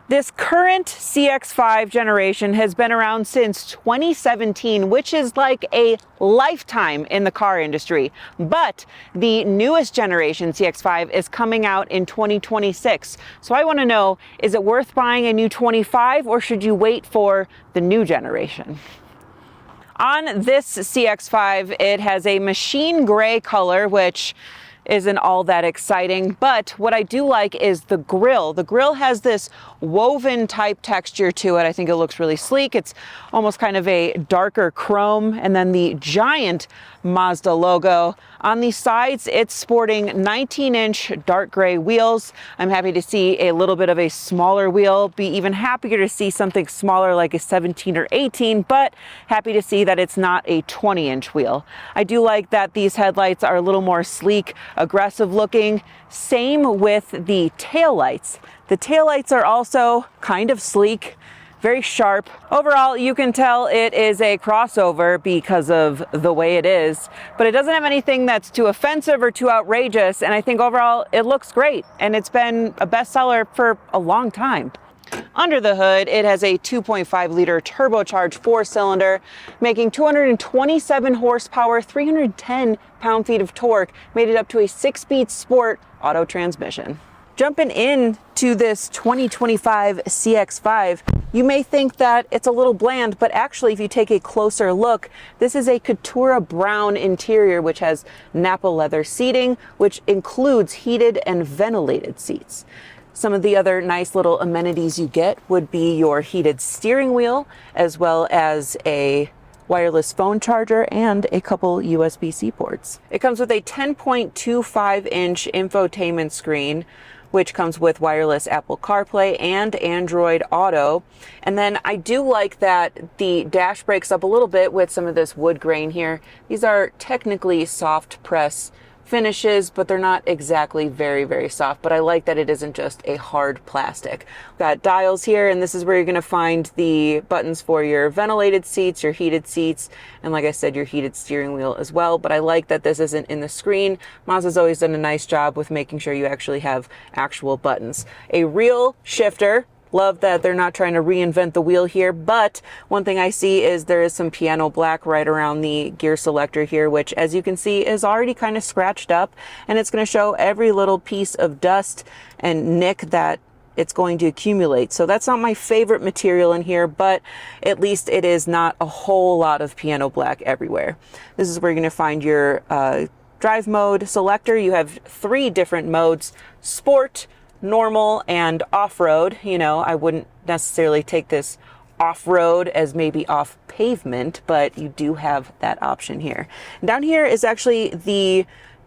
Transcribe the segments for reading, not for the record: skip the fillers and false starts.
This current CX-5 generation has been around since 2017, which is like a lifetime in the car industry. But the newest generation CX-5 is coming out in 2026. So I want to know, is it worth buying a new 25 or should you wait for the new generation? On this CX-5, it has a machine gray color, which isn't all that exciting, but what I do like is the grille. The grille has this woven type texture to it. I think it looks really sleek. It's almost kind of a darker chrome, and then the giant Mazda logo. On the sides, it's sporting 19-inch dark gray wheels. I'm happy to see a little bit of a smaller wheel. Be even happier to see something smaller like a 17 or 18, but happy to see that it's not a 20-inch wheel. I do like that these headlights are a little more sleek, aggressive looking. Same with the taillights. The taillights are also kind of sleek, very sharp. Overall, you can tell it is a crossover because of the way it is, but it doesn't have anything that's too offensive or too outrageous. And I think overall it looks great, and it's been a bestseller for a long time. Under the hood, it has a 2.5 liter turbocharged 4-cylinder, making 227 horsepower, 310 pound-feet of torque, made it up to a 6-speed sport auto transmission. Jumping into this 2025 CX-5, you may think that it's a little bland, but actually if you take a closer look, this is a Couture brown interior, which has Napa leather seating, which includes heated and ventilated seats. Some of the other nice little amenities you get would be your heated steering wheel, as well as a wireless phone charger and a couple USB-C ports. It comes with a 10.25-inch infotainment screen, which comes with wireless Apple CarPlay and Android Auto. And then I do like that the dash breaks up a little bit with some of this wood grain here. These are technically soft press finishes, but they're not exactly very, very soft. But I like that it isn't just a hard plastic. We've got dials here, and this is where you're going to find the buttons for your ventilated seats, your heated seats, and like I said, your heated steering wheel as well. But I like that this isn't in the screen. Mazda's always done a nice job with making sure you actually have actual buttons. A real shifter. Love that they're not trying to reinvent the wheel here, but one thing I see is there is some piano black right around the gear selector here, which as you can see is already kind of scratched up, and it's going to show every little piece of dust and nick that it's going to accumulate. So that's not my favorite material in here, but at least it is not a whole lot of piano black everywhere. This is where you're going to find your drive mode selector. You have 3 different modes: sport, normal, and off-road. You know, I wouldn't necessarily take this off-road as maybe off pavement, but you do have that option here. And down here is actually the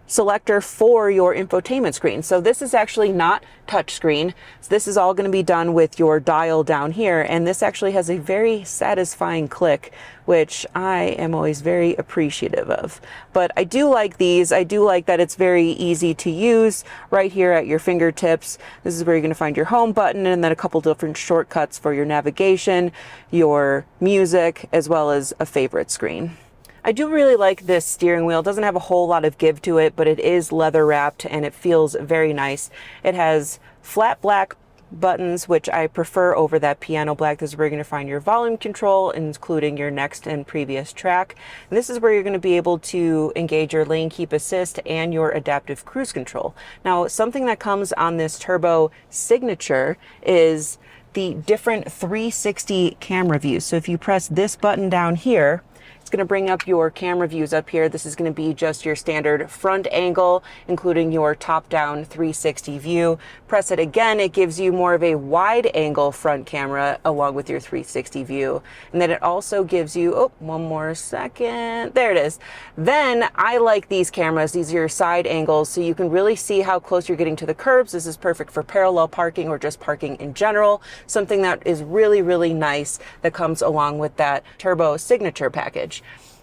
selector for your infotainment screen. So this is actually not touchscreen. So this is all going to be done with your dial down here, and this actually has a very satisfying click, which I am always very appreciative of. But I do like these. I do like that it's very easy to use right here at your fingertips. This is where you're going to find your home button, and then a couple different shortcuts for your navigation, your music, as well as a favorite screen. I do really like this steering wheel. It doesn't have a whole lot of give to it, but it is leather wrapped and it feels very nice. It has flat black buttons, which I prefer over that piano black. This is where you're going to find your volume control, including your next and previous track. And this is where you're going to be able to engage your lane keep assist and your adaptive cruise control. Now, something that comes on this turbo signature is the different 360 camera views. So if you press this button down here, it's going to bring up your camera views up here. This is going to be just your standard front angle, including your top-down 360 view. Press it again, it gives you more of a wide angle front camera along with your 360 view. And then it also gives you, oh, one more second, there it is. Then I like these cameras. These are your side angles, so you can really see how close you're getting to the curbs. This is perfect for parallel parking or just parking in general. Something that is really, really nice that comes along with that turbo signature package.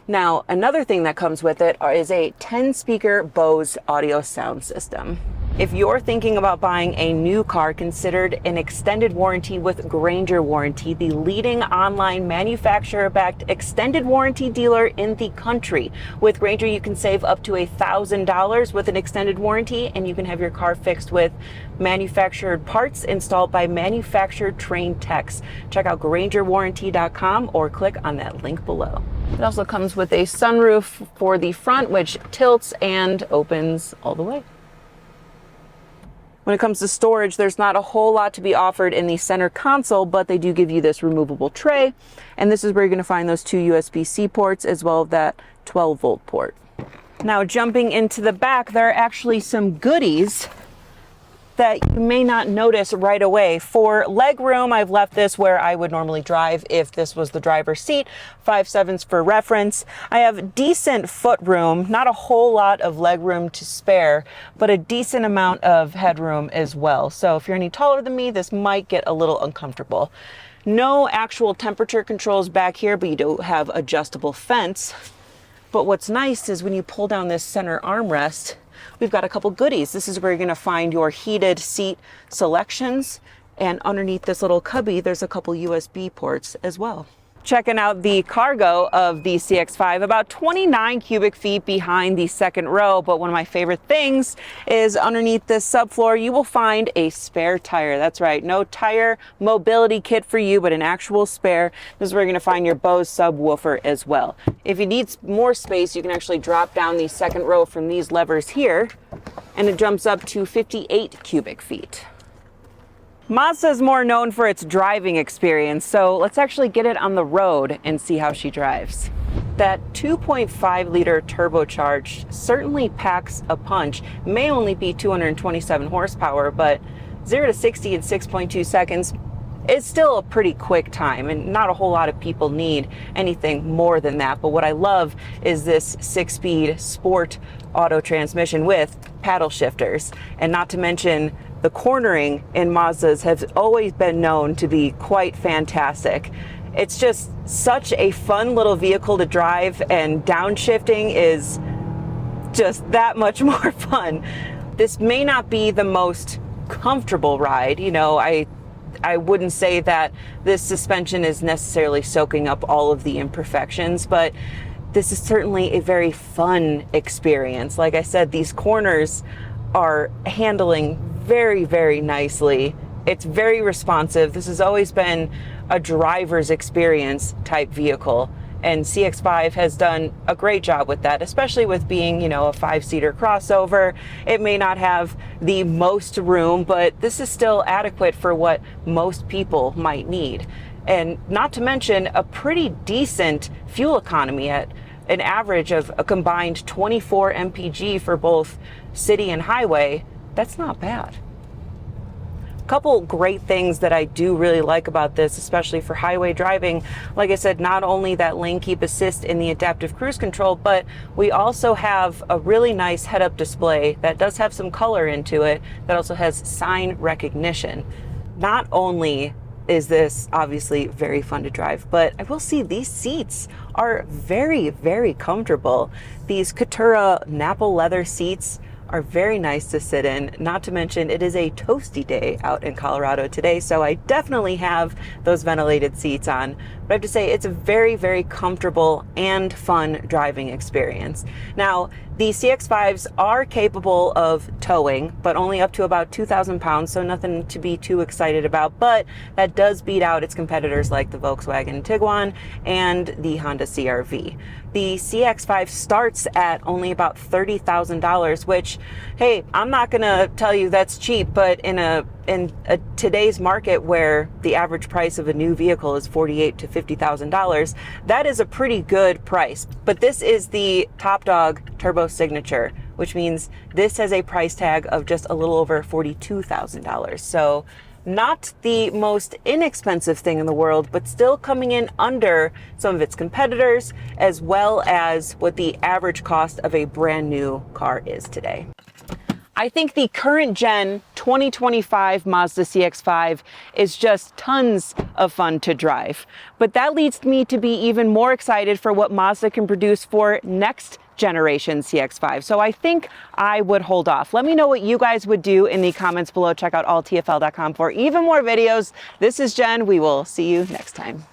Now, another thing that comes with it is a 10-speaker Bose audio sound system. If you're thinking about buying a new car, consider an extended warranty with Grainger Warranty, the leading online manufacturer-backed extended warranty dealer in the country. With Grainger, you can save up to $1,000 with an extended warranty, and you can have your car fixed with manufactured parts installed by manufacturer-trained techs. Check out GraingerWarranty.com or click on that link below. It also comes with a sunroof for the front, which tilts and opens all the way. When it comes to storage, there's not a whole lot to be offered in the center console, but they do give you this removable tray. And this is where you're going to find those two USB-C ports as well as that 12-volt port. Now, jumping into the back, there are actually some goodies that you may not notice right away. For leg room, I've left this where I would normally drive if this was the driver's seat, 5/7 for reference. I have decent foot room, not a whole lot of leg room to spare, but a decent amount of headroom as well. So if you're any taller than me, this might get a little uncomfortable. No actual temperature controls back here, but you do have adjustable fence. But what's nice is when you pull down this center armrest, we've got a couple goodies. This is where you're going to find your heated seat selections. And underneath this little cubby, there's a couple USB ports as well. Checking out the cargo of the CX-5, about 29 cubic feet behind the second row. But one of my favorite things is underneath this subfloor, you will find a spare tire. That's right, no tire mobility kit for you, but an actual spare. This is where you're going to find your Bose subwoofer as well. If you need more space, you can actually drop down the second row from these levers here, and it jumps up to 58 cubic feet. Mazda is more known for its driving experience, so let's actually get it on the road and see how she drives. That 2.5 liter turbocharged certainly packs a punch. May only be 227 horsepower, but 0 to 60 in 6.2 seconds is still a pretty quick time, and not a whole lot of people need anything more than that. But what I love is this 6-speed sport auto transmission with paddle shifters, and not to mention the cornering in Mazdas has always been known to be quite fantastic. It's just such a fun little vehicle to drive, and downshifting is just that much more fun. This may not be the most comfortable ride. You know, I wouldn't say that this suspension is necessarily soaking up all of the imperfections, but this is certainly a very fun experience. Like I said, these corners are handling very, very nicely. It's very responsive. This has always been a driver's experience type vehicle, and CX-5 has done a great job with that, especially with being, you know, a 5-seater crossover. It may not have the most room, but this is still adequate for what most people might need. And not to mention a pretty decent fuel economy at an average of a combined 24 mpg for both city and highway. That's not bad. Couple great things that I do really like about this, especially for highway driving. Like I said, not only that lane keep assist in the adaptive cruise control, but we also have a really nice head-up display that does have some color into it, that also has sign recognition. Not only is this obviously very fun to drive, but I will say these seats are very, very comfortable. These Katura Nappa leather seats are very nice to sit in. Not to mention, it is a toasty day out in Colorado today, so I definitely have those ventilated seats on. But I have to say, it's a very, very comfortable and fun driving experience. Now, the CX-5s are capable of towing, but only up to about 2,000 pounds, so nothing to be too excited about. But that does beat out its competitors like the Volkswagen Tiguan and the Honda CR-V. The CX-5 starts at only about $30,000, which, hey, I'm not gonna tell you that's cheap, but in today's market where the average price of a new vehicle is $48,000 to $50,000, that is a pretty good price. But this is the top dog turbo signature, which means this has a price tag of just a little over $42,000. So not the most inexpensive thing in the world, but still coming in under some of its competitors, as well as what the average cost of a brand new car is today. I think the current gen 2025 Mazda CX-5 is just tons of fun to drive. But that leads me to be even more excited for what Mazda can produce for next generation CX-5. So I think I would hold off. Let me know what you guys would do in the comments below. Check out alltfl.com for even more videos. This is Jen. We will see you next time.